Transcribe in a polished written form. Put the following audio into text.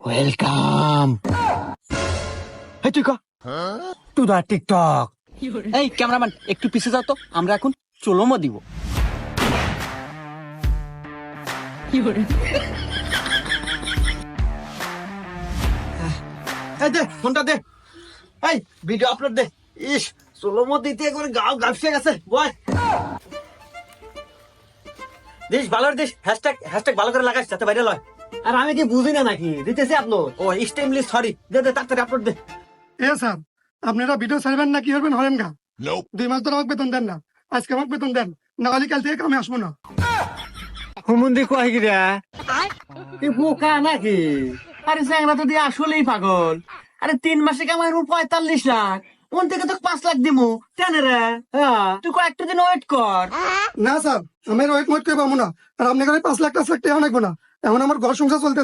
Welcome. এই তুই to the TikTok. এই ক্যামেরাম্যান একটু পিছিয়ে যাও তো, আমরা এখন চলোমো দিব। এই দে ফোনটা দে, এই ভিডিও আপলোড দে। ইস চলোমো দিতে একবার গাও গাফসে গেছে বয়। দেশ ভালো দেশ, হ্যাশট্যাগ ভালো করে লাগাস যাতে ভাইরাল হয়। আর আমি কি বুঝি না নাকি দিতেছি আপলোড? ও এক্সট্রিমলি সরি, দে দে তাড়াতাড়ি আপলোড দে। এ স্যার, আপনারা ভিডিও ছাড়বেন না কি করবেন হলেন গা? 2 মাস ধরে আমাকে বেতন দেন না, আজকে আমাকে বেতন দেন, না হলে কাল থেকে কামে আসবো না। হুমুন্দি কয় গিরা এ বোকা নাকি? আরে চ্যাংরা তো দিয়ে আসলেই পাগল। আরে 3 মাসে কামাই 45 লাখ, ওন থেকে তো 5 লাখ দিমু কেন রে? হ্যাঁ তুই কয়েকটা দিন ওয়েট কর। না স্যার, আমি ওয়েট মোট করে পাবো না। আর আপনি 5 লাখ টাকা টাকা অনেক না, এখন আমার ঘর সংসার চলতে